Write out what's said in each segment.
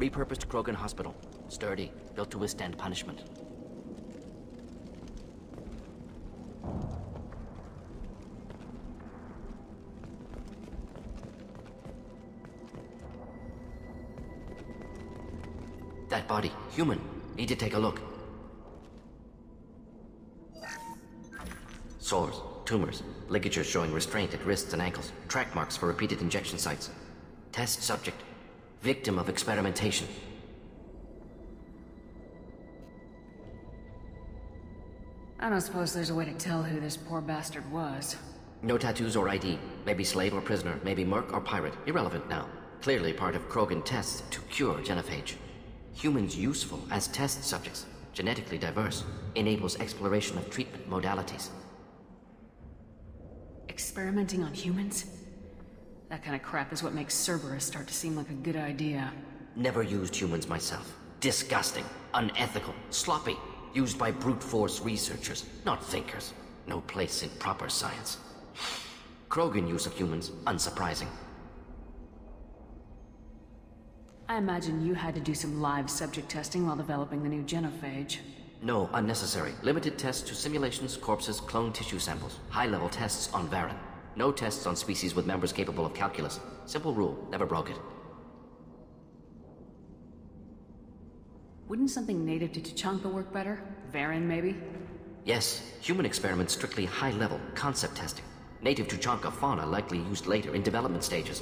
Repurposed Krogan Hospital. Sturdy, built to withstand punishment. That body, human. Need to take a look. Sores, tumors, ligatures showing restraint at wrists and ankles, track marks for repeated injection sites. Test subject, victim of experimentation. I don't suppose there's a way to tell who this poor bastard was. No tattoos or ID. Maybe slave or prisoner, maybe merc or pirate. Irrelevant now. Clearly part of Krogan tests to cure genophage. Humans useful as test subjects, genetically diverse, enables exploration of treatment modalities. Experimenting on humans? That kind of crap is what makes Cerberus start to seem like a good idea. Never used humans myself. Disgusting, unethical, sloppy. Used by brute force researchers, not thinkers. No place in proper science. Krogan use of humans, unsurprising. I imagine you had to do some live subject testing while developing the new genophage. No, unnecessary. Limited tests to simulations, corpses, cloned tissue samples. High-level tests on Varen. No tests on species with members capable of calculus. Simple rule, never broke it. Wouldn't something native to Tuchanka work better? Varen, maybe? Yes, human experiments strictly high-level, concept testing. Native Tuchanka fauna likely used later in development stages.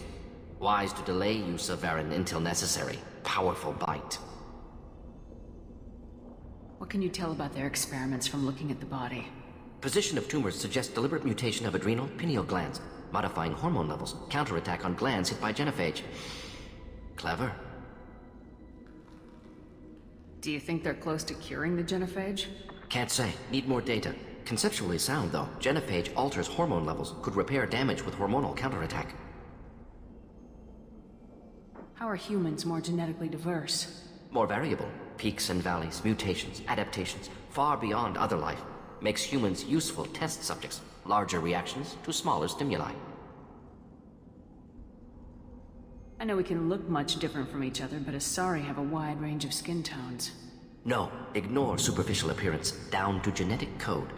Wise to delay use of Varen until necessary. Powerful bite. What can you tell about their experiments from looking at the body? Position of tumors suggests deliberate mutation of adrenal, pineal glands, modifying hormone levels, counterattack on glands hit by genophage. Clever. Do you think they're close to curing the genophage? Can't say. Need more data. Conceptually sound, though. Genophage alters hormone levels, could repair damage with hormonal counterattack. How are humans more genetically diverse? More variable. Peaks and valleys, mutations, adaptations, far beyond other life. Makes humans useful test subjects. Larger reactions to smaller stimuli. I know we can look much different from each other, but Asari have a wide range of skin tones. No, ignore superficial appearance, down to genetic code.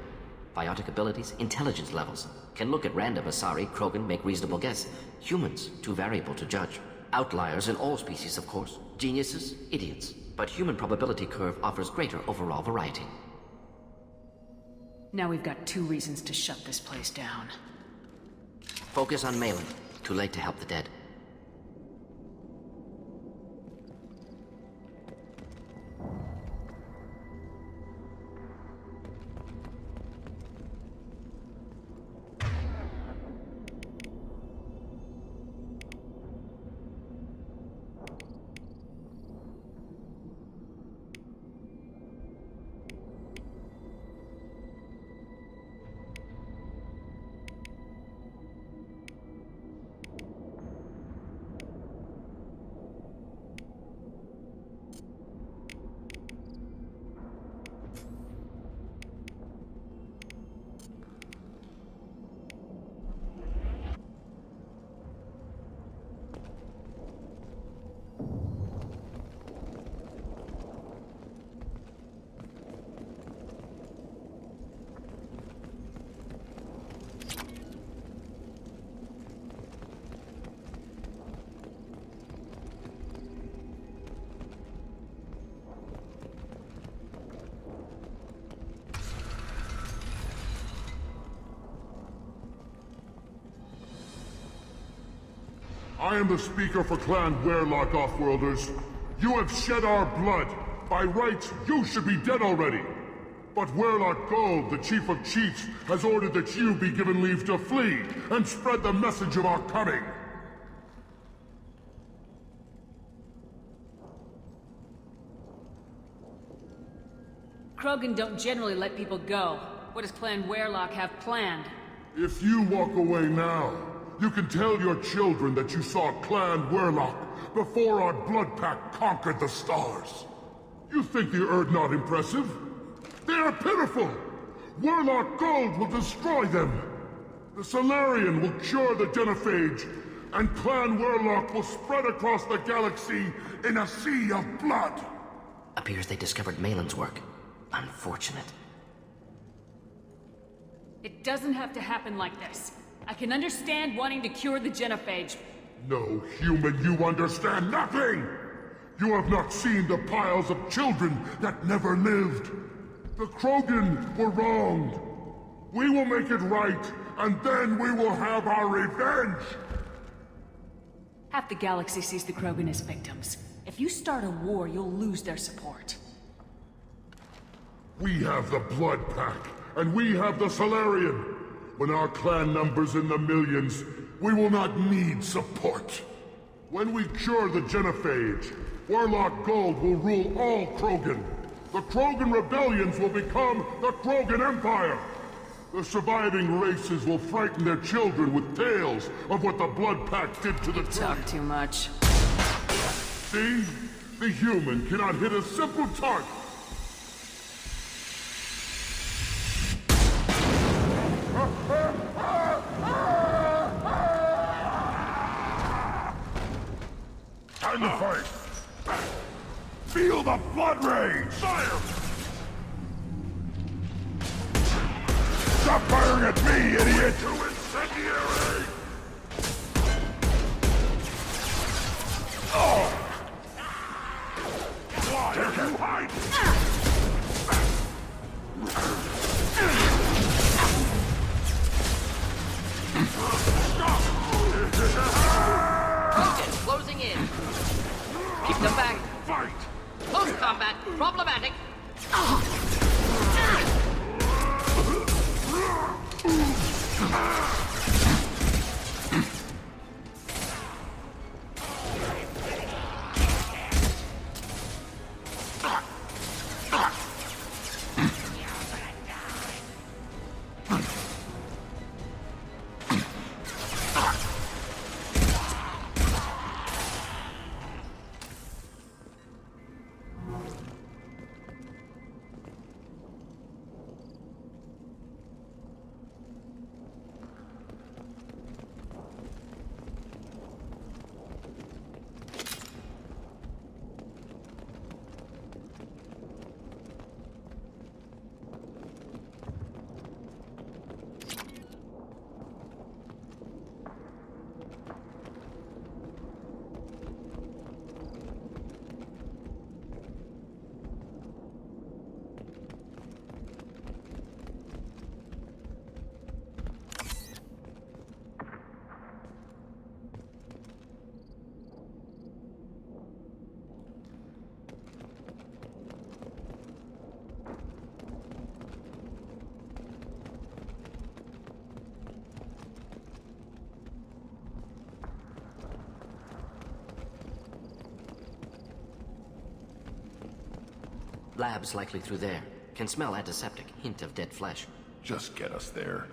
Biotic abilities, intelligence levels. Can look at random Asari, Krogan, make reasonable guess. Humans, too variable to judge. Outliers in all species, of course. Geniuses, idiots. But human probability curve offers greater overall variety. Now we've got 2 reasons to shut this place down. Focus on Malin. Too late to help the dead. I am the speaker for Clan Werelock, Offworlders. You have shed our blood. By rights, you should be dead already. But Werelock Gold, the Chief of Chiefs, has ordered that you be given leave to flee and spread the message of our coming. Krogan don't generally let people go. What does Clan Werelock have planned? If you walk away now, you can tell your children that you saw Clan Werelock before our blood pact conquered the stars. You think the Erd not impressive? They are pitiful! Werelock Gold will destroy them! The Solarian will cure the genophage, and Clan Warlock will spread across the galaxy in a sea of blood. Appears they discovered Malin's work. Unfortunate. It doesn't have to happen like this. I can understand wanting to cure the genophage. No, human, you understand nothing! You have not seen the piles of children that never lived. The Krogan were wronged. We will make it right, and then we will have our revenge! Half the galaxy sees the Krogan as victims. If you start a war, you'll lose their support. We have the Blood Pack, and we have the Solarian. When our clan numbers in the millions, we will not need support. When we cure the genophage, Warlock Gold will rule all Krogan. The Krogan rebellions will become the Krogan Empire. The surviving races will frighten their children with tales of what the Blood Pack did to the Talk too much. See? The human cannot hit a simple target. Time to fight! Feel the blood rage! Fire! Stop firing at me, idiot! Too incendiary! Oh! Why are you hiding? Krogan closing in. Keep them back. Fight! Close combat. Problematic. Labs likely through there. Can smell antiseptic. Hint of dead flesh. Just get us there.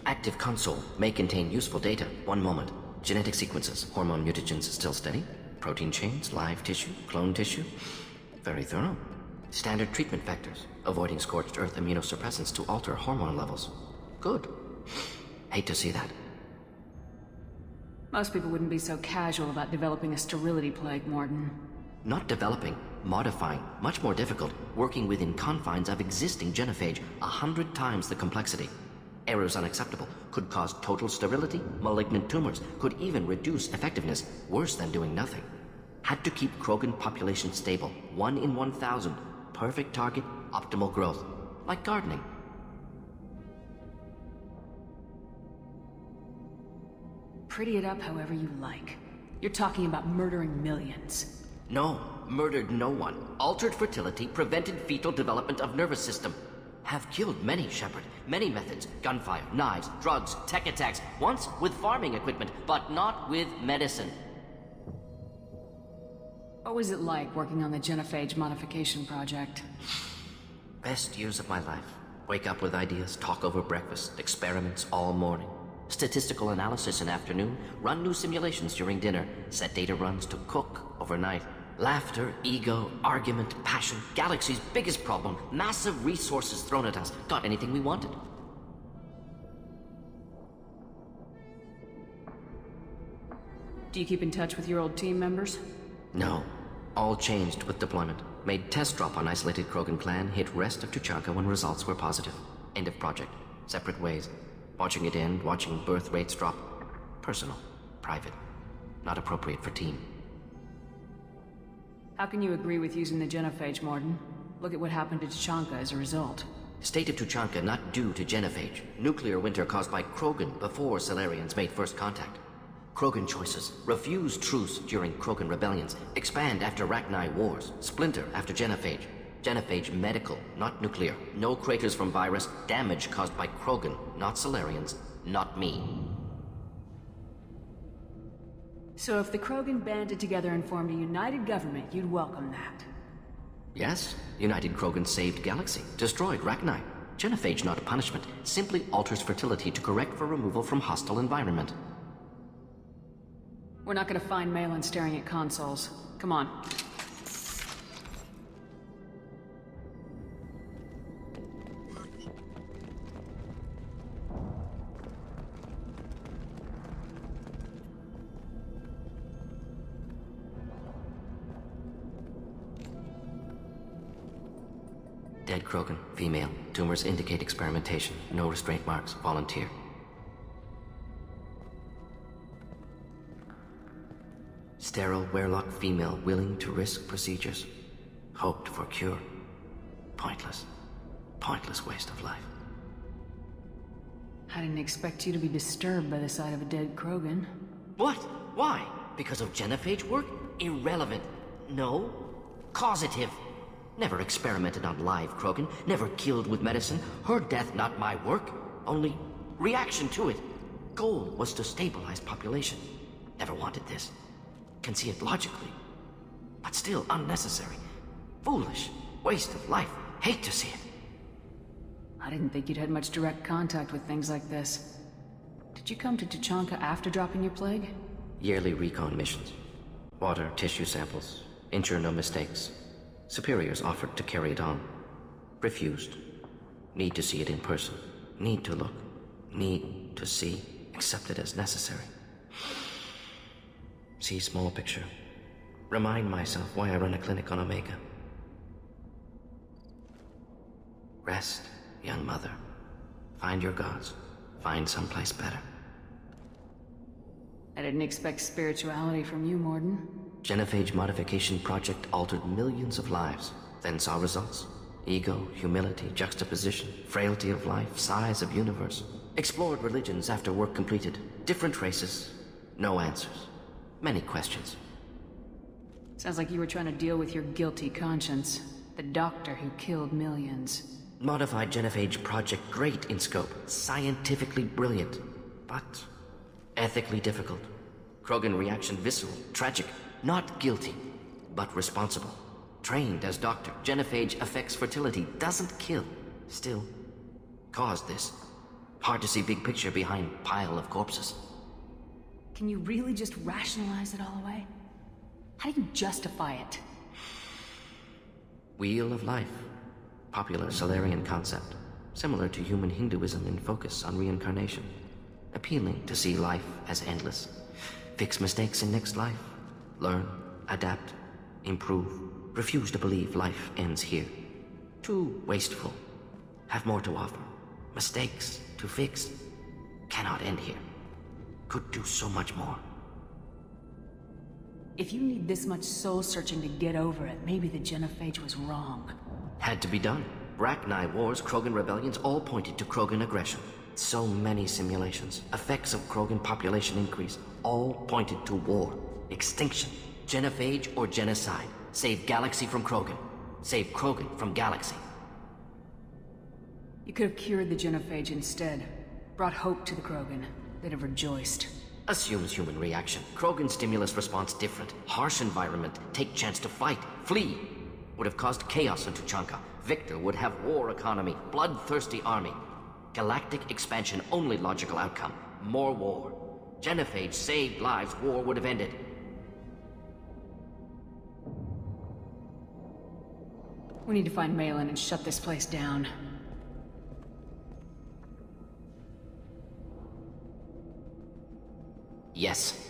Active console may contain useful data. One moment. Genetic sequences. Hormone mutagens still steady. Protein chains, live tissue, clone tissue. Very thorough. Standard treatment factors. Avoiding scorched earth immunosuppressants to alter hormone levels. Good. Hate to see that. Most people wouldn't be so casual about developing a sterility plague, Mordin. Not developing, modifying, much more difficult, working within confines of existing genophage, 100 times the complexity. Errors unacceptable, could cause total sterility, malignant tumors, could even reduce effectiveness, worse than doing nothing. Had to keep Krogan population stable, 1 in 1,000, perfect target, optimal growth, like gardening. Pretty it up however you like. You're talking about murdering millions. No, murdered no one, altered fertility, prevented fetal development of nervous system. Have killed many, Shepard. Many methods. Gunfire, knives, drugs, tech attacks. Once with farming equipment, but not with medicine. What was it like working on the genophage modification project? Best years of my life. Wake up with ideas, talk over breakfast, experiments all morning. Statistical analysis in afternoon, run new simulations during dinner, set data runs to cook overnight. Laughter, ego, argument, passion, Galaxy's biggest problem, massive resources thrown at us. Got anything we wanted. Do you keep in touch with your old team members? No. All changed with deployment. Made test drop on isolated Krogan clan, hit rest of Tuchanka when results were positive. End of project. Separate ways. Watching it end, watching birth rates drop. Personal. Private. Not appropriate for team. How can you agree with using the genophage, Mordin? Look at what happened to Tuchanka as a result. State of Tuchanka not due to genophage. Nuclear winter caused by Krogan before Salarians made first contact. Krogan choices. Refuse truce during Krogan rebellions. Expand after Rachni wars. Splinter after genophage. Genophage medical, not nuclear. No craters from virus. Damage caused by Krogan, not Salarians. Not me. So if the Krogan banded together and formed a united government, you'd welcome that? Yes. United Krogan saved Galaxy. Destroyed Rachni. Genophage not a punishment. Simply alters fertility to correct for removal from hostile environment. We're not gonna find Malin staring at consoles. Come on. Dead Krogan, female. Tumors indicate experimentation. No restraint marks. Volunteer. Sterile, werelock female, willing to risk procedures. Hoped for cure. Pointless. Pointless waste of life. I didn't expect you to be disturbed by the sight of a dead Krogan. What? Why? Because of genophage work? Irrelevant. No. Causative. Never experimented on live Krogan. Never killed with medicine. Her death not my work. Only reaction to it. Goal was to stabilize population. Never wanted this. Can see it logically. But still unnecessary. Foolish. Waste of life. Hate to see it. I didn't think you'd had much direct contact with things like this. Did you come to Tuchanka after dropping your plague? Yearly recon missions. Water, tissue samples. Ensure no mistakes. Superiors offered to carry it on. Refused. Need to see it in person. Need to look. Need to see. Accepted as necessary. See small picture. Remind myself why I run a clinic on Omega. Rest, young mother. Find your gods. Find someplace better. I didn't expect spirituality from you, Mordin. Genophage modification project altered millions of lives, then saw results. Ego, humility, juxtaposition, frailty of life, size of universe. Explored religions after work completed. Different races. No answers. Many questions. Sounds like you were trying to deal with your guilty conscience. The doctor who killed millions. Modified genophage project great in scope. Scientifically brilliant. But ethically difficult. Krogan reaction visceral, tragic. Not guilty, but responsible. Trained as doctor. Genophage affects fertility, doesn't kill. Still, caused this. Hard to see big picture behind pile of corpses. Can you really just rationalize it all away? How do you justify it? Wheel of life. Popular Salarian concept. Similar to human Hinduism in focus on reincarnation. Appealing to see life as endless. Fix mistakes in next life. Learn, adapt, improve. Refuse to believe life ends here. Too wasteful. Have more to offer. Mistakes to fix. Cannot end here. Could do so much more. If you need this much soul-searching to get over it, maybe the genophage was wrong. Had to be done. Rachni wars, Krogan rebellions, all pointed to Krogan aggression. So many simulations. Effects of Krogan population increase. All pointed to war. Extinction. Genophage or genocide. Save Galaxy from Krogan. Save Krogan from Galaxy. You could have cured the genophage instead. Brought hope to the Krogan. They'd have rejoiced. Assumes human reaction. Krogan stimulus response different. Harsh environment. Take chance to fight. Flee. Would have caused chaos in Tuchanka. Victor would have war economy. Bloodthirsty army. Galactic expansion only logical outcome. More war. Genophage saved lives. War would have ended. We need to find Malin and shut this place down. Yes.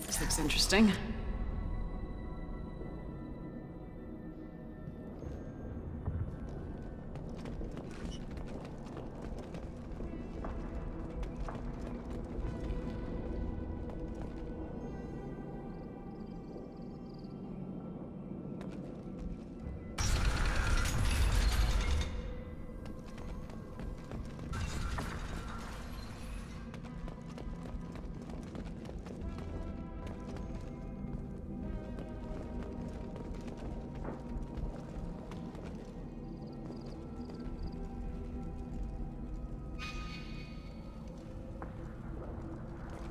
This looks interesting.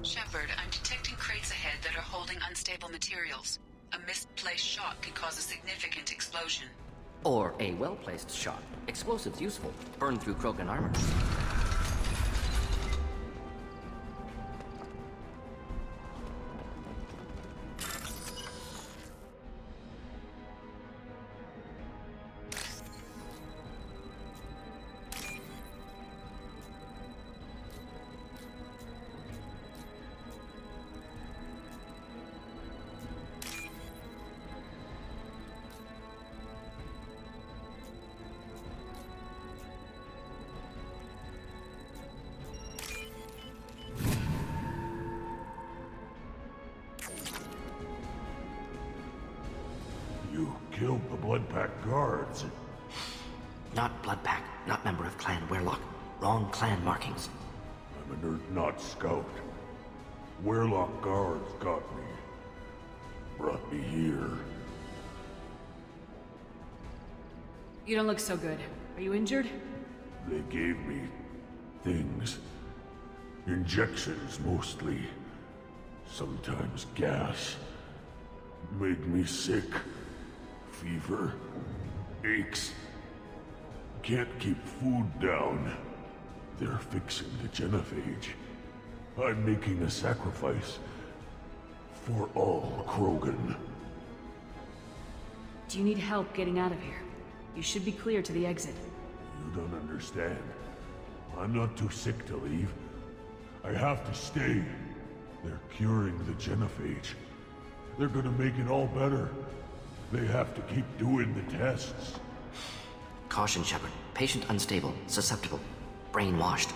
Shepard, I'm detecting crates ahead that are holding unstable materials. A misplaced shot could cause a significant explosion. Or a well-placed shot. Explosives useful. Burn through Krogan armor. You killed the Blood Pack guards. Not Blood Pack. Not member of Clan Werlock. Wrong clan markings. I'm an Earth scout. Werlock guards got me. Brought me here. You don't look so good. Are you injured? They gave me things. Injections, mostly. Sometimes gas. Made me sick. Fever. Aches. Can't keep food down. They're fixing the genophage. I'm making a sacrifice. For all Krogan. Do you need help getting out of here? You should be clear to the exit. You don't understand. I'm not too sick to leave. I have to stay. They're curing the genophage. They're gonna make it all better. They have to keep doing the tests. Caution, Shepard. Patient unstable. Susceptible. Brainwashed.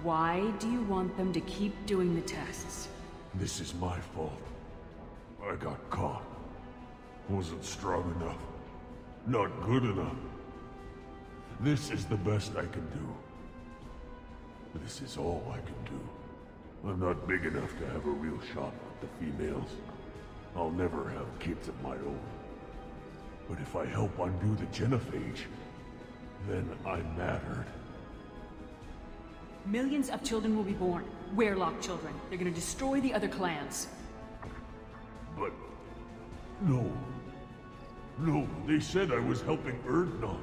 Why do you want them to keep doing the tests? This is my fault. I got caught. Wasn't strong enough. Not good enough. This is the best I can do. This is all I can do. I'm not big enough to have a real shot with the females. I'll never have kids of my own. But if I help undo the genophage, then I'm mattered. Millions of children will be born. Werlock children. They're gonna destroy the other clans. But... no. No, they said I was helping Erdnot.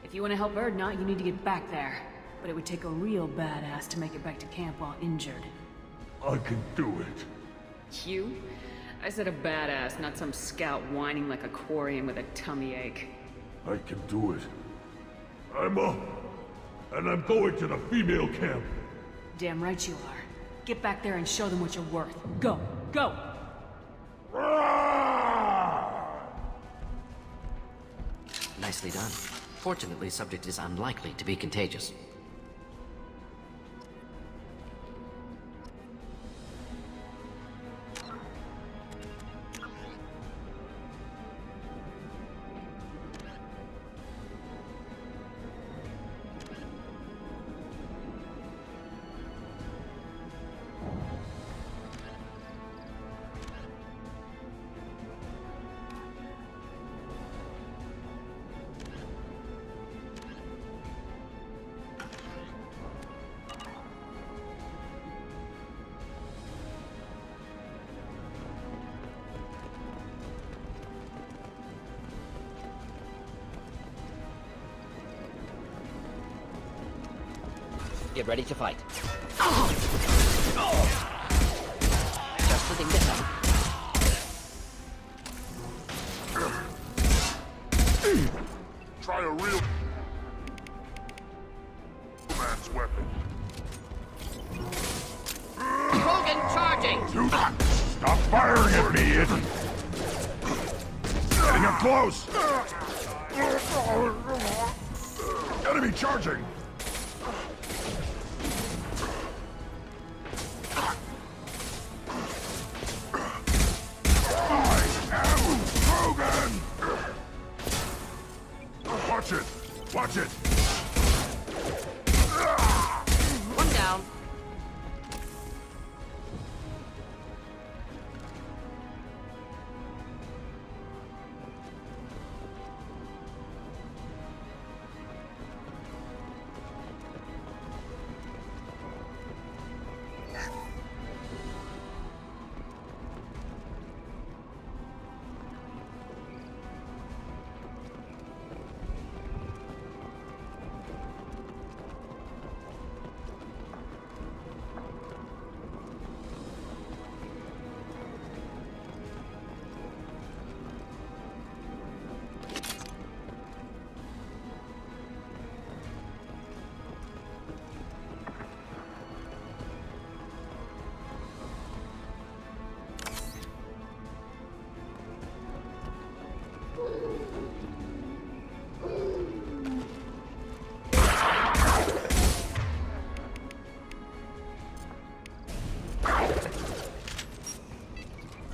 If you want to help Erdnot, you need to get back there. But it would take a real badass to make it back to camp while injured. I can do it. You? I said a badass, not some scout whining like a Quarian with a tummy ache. I can do it. I'm up. And I'm going to the female camp. Damn right you are. Get back there and show them what you're worth. Go! Go! Nicely done. Fortunately, subject is unlikely to be contagious. Get ready to fight. Just the thing to happen. Try a real man's weapon. Krogan charging! Stop firing at me, idiot! Getting up close! Enemy charging! Watch it! Watch it! One down.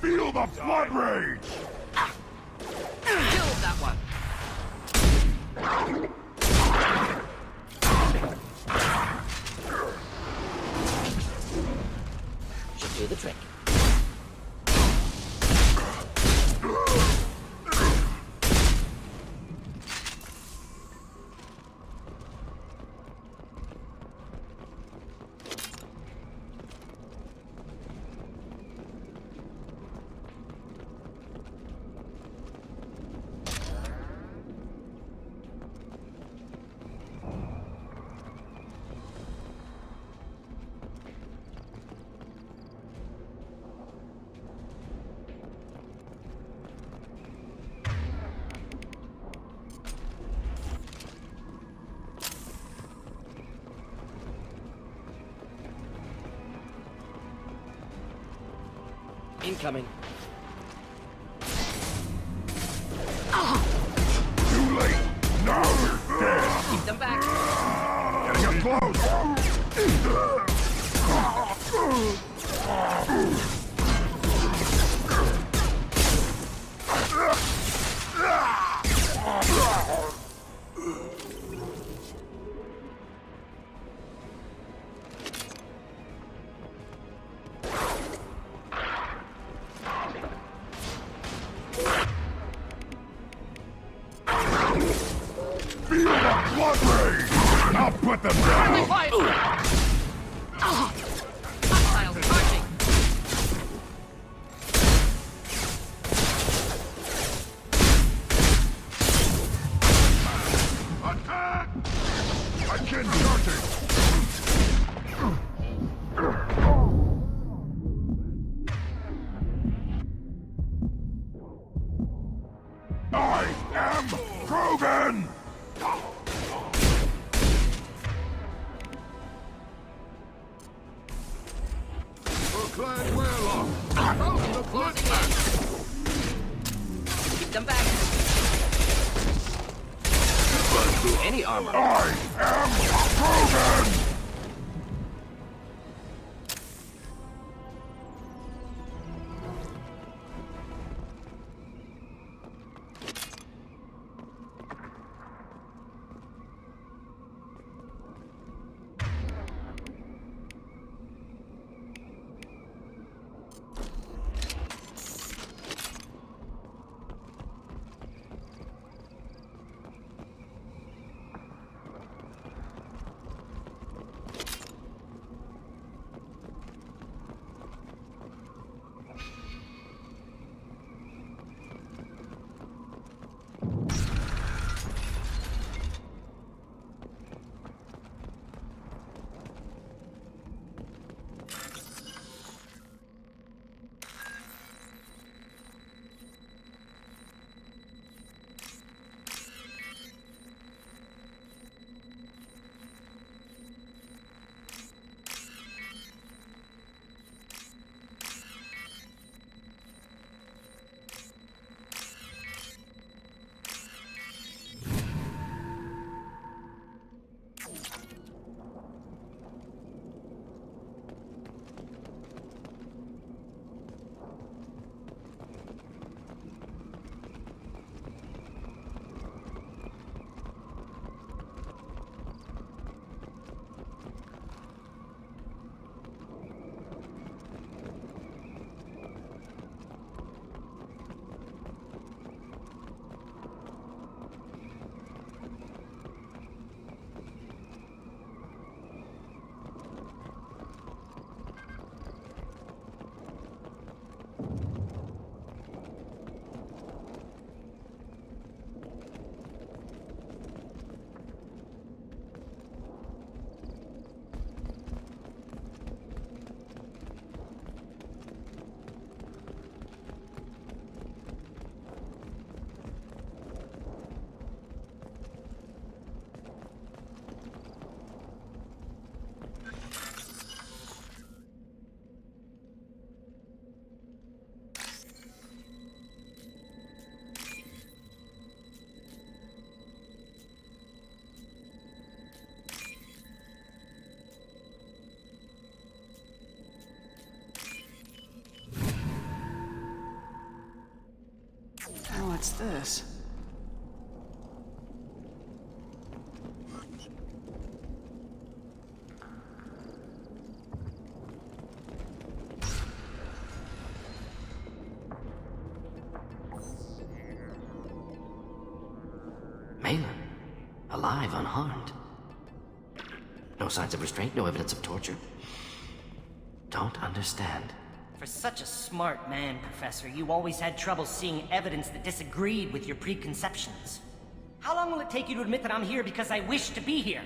Feel the blood rage! Killed that one. Should do the trick. Incoming. Too late! Now you're dead! Keep them back. Getting up close! Feel the blood rage! I'll put them down! Fight! Hostile charging. Attack! Again charging! I am Krogan! For Clan Warlock, from the Bloodlands! Keep them back. Any armor. I am Krogan! What's this? Malin, alive, unharmed. No signs of restraint, no evidence of torture. Don't understand. For such a smart man, Professor, you always had trouble seeing evidence that disagreed with your preconceptions. How long will it take you to admit that I'm here because I wish to be here?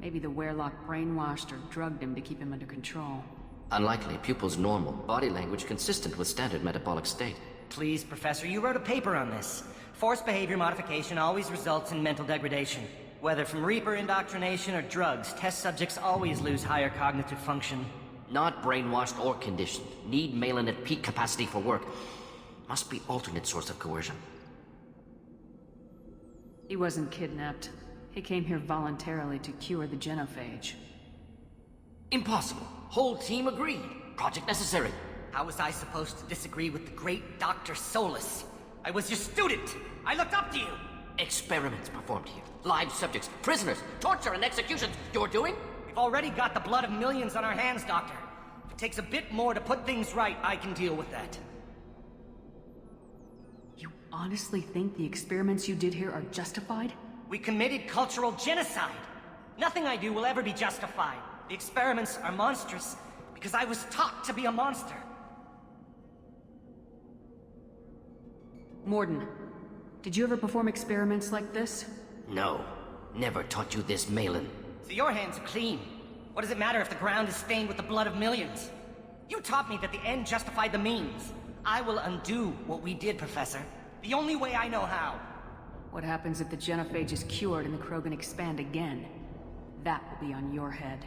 Maybe the Werelock brainwashed or drugged him to keep him under control. Unlikely. Pupil's normal. Body language consistent with standard metabolic state. Please, Professor, you wrote a paper on this. Forced behavior modification always results in mental degradation. Whether from Reaper indoctrination or drugs, test subjects always lose higher cognitive function. Not brainwashed or conditioned. Need Malin at peak capacity for work. Must be alternate source of coercion. He wasn't kidnapped. He came here voluntarily to cure the genophage. Impossible. Whole team agreed. Project necessary. How was I supposed to disagree with the great Dr. Solus? I was your student! I looked up to you! Experiments performed here. Live subjects, prisoners, torture and executions. You're doing? We've already got the blood of millions on our hands, Doctor. If it takes a bit more to put things right, I can deal with that. You honestly think the experiments you did here are justified? We committed cultural genocide. Nothing I do will ever be justified. The experiments are monstrous because I was taught to be a monster. Mordin, did you ever perform experiments like this? No. Never taught you this, Malin. So your hands are clean. What does it matter if the ground is stained with the blood of millions? You taught me that the end justified the means. I will undo what we did, Professor. The only way I know how. What happens if the genophage is cured and the Krogan expand again? That will be on your head.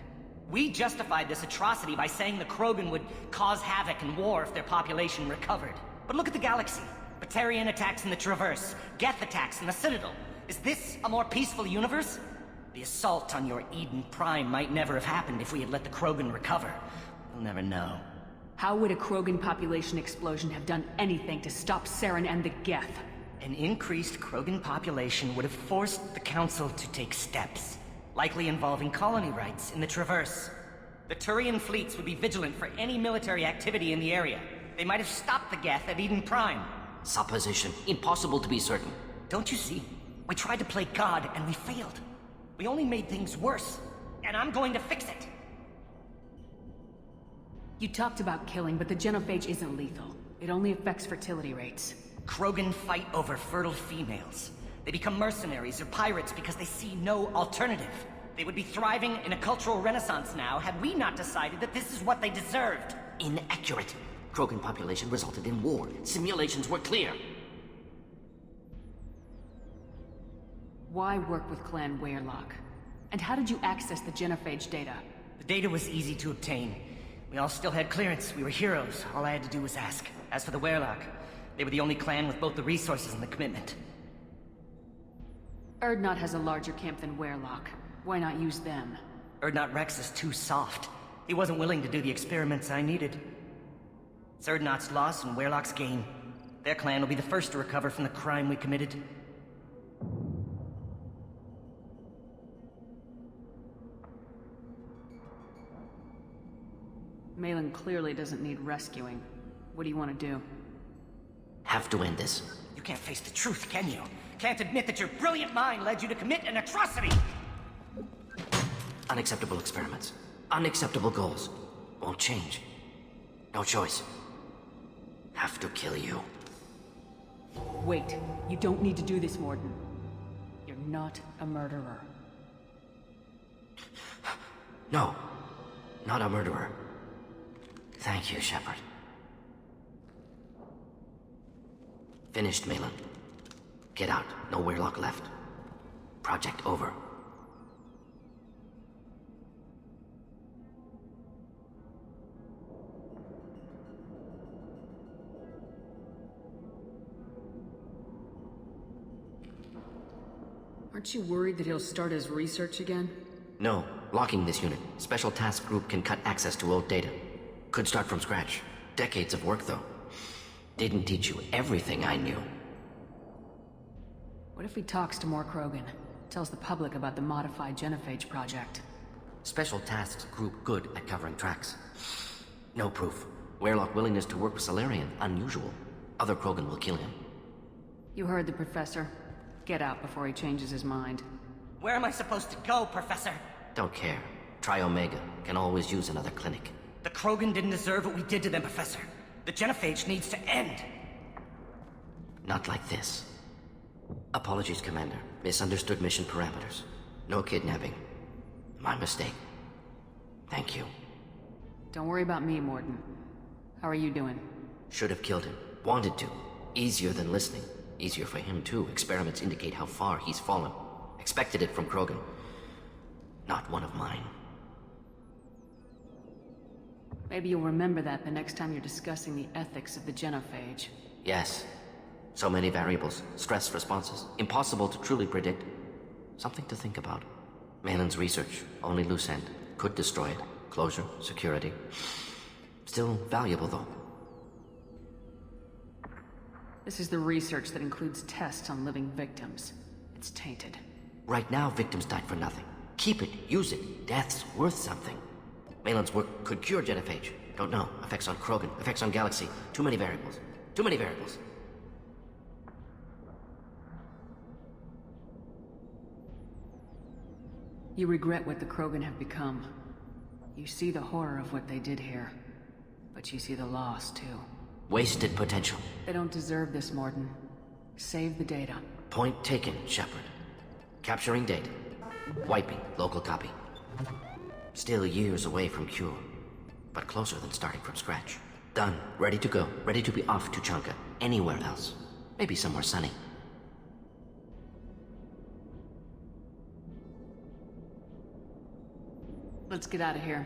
We justified this atrocity by saying the Krogan would cause havoc and war if their population recovered. But look at the galaxy. Batarian attacks in the Traverse, Geth attacks in the Citadel. Is this a more peaceful universe? The assault on your Eden Prime might never have happened if we had let the Krogan recover. We'll never know. How would a Krogan population explosion have done anything to stop Saren and the Geth? An increased Krogan population would have forced the Council to take steps, likely involving colony rights in the Traverse. The Turian fleets would be vigilant for any military activity in the area. They might have stopped the Geth at Eden Prime. Supposition. Impossible to be certain. Don't you see? We tried to play God and we failed. We only made things worse, and I'm going to fix it. You talked about killing, but the genophage isn't lethal. It only affects fertility rates. Krogan fight over fertile females. They become mercenaries or pirates because they see no alternative. They would be thriving in a cultural renaissance now had we not decided that this is what they deserved. Inaccurate. Krogan population resulted in war. Simulations were clear. Why work with Clan Weyrloc? And how did you access the genophage data? The data was easy to obtain. We all still had clearance. We were heroes. All I had to do was ask. As for the Weyrloc, they were the only clan with both the resources and the commitment. Urdnot has a larger camp than Weyrloc. Why not use them? Urdnot Rex is too soft. He wasn't willing to do the experiments I needed. It's Urdnot's loss and Weyrloc's gain. Their clan will be the first to recover from the crime we committed. Malin clearly doesn't need rescuing. What do you want to do? Have to end this. You can't face the truth, can you? Can't admit that your brilliant mind led you to commit an atrocity! Unacceptable experiments. Unacceptable goals. Won't change. No choice. Have to kill you. Wait. You don't need to do this, Mordin. You're not a murderer. No. Not a murderer. Thank you, Shepard. Finished, Malin. Get out. No Weyrloc left. Project over. Aren't you worried that he'll start his research again? No. Locking this unit. Special task group can cut access to old data. Could start from scratch. Decades of work, though. Didn't teach you everything I knew. What if he talks to more Krogan? Tells the public about the modified genophage project? Special tasks group good at covering tracks. No proof. Weyrloc willingness to work with Salarian, unusual. Other Krogan will kill him. You heard the professor. Get out before he changes his mind. Where am I supposed to go, Professor? Don't care. Try Omega. Can always use another clinic. The Krogan didn't deserve what we did to them, Professor. The genophage needs to end. Not like this. Apologies, Commander. Misunderstood mission parameters. No kidnapping. My mistake. Thank you. Don't worry about me, Mordin. How are you doing? Should have killed him. Wanted to. Easier than listening. Easier for him, too. Experiments indicate how far he's fallen. Expected it from Krogan. Not one of mine. Maybe you'll remember that the next time you're discussing the ethics of the genophage. Yes. So many variables. Stress responses. Impossible to truly predict. Something to think about. Malin's research. Only loose end. Could destroy it. Closure. Security. Still valuable, though. This is the research that includes tests on living victims. It's tainted. Right now, victims died for nothing. Keep it. Use it. Death's worth something. Malin's work could cure genophage. Don't know. Effects on Krogan. Effects on Galaxy. Too many variables. Too many variables. You regret what the Krogan have become. You see the horror of what they did here. But you see the loss, too. Wasted potential. They don't deserve this, Mordin. Save the data. Point taken, Shepard. Capturing data. Wiping local copy. Still years away from cure. but closer than starting from scratch. Done. Ready to go. Ready to be off Tuchanka. Anywhere else. Maybe somewhere sunny. Let's get out of here.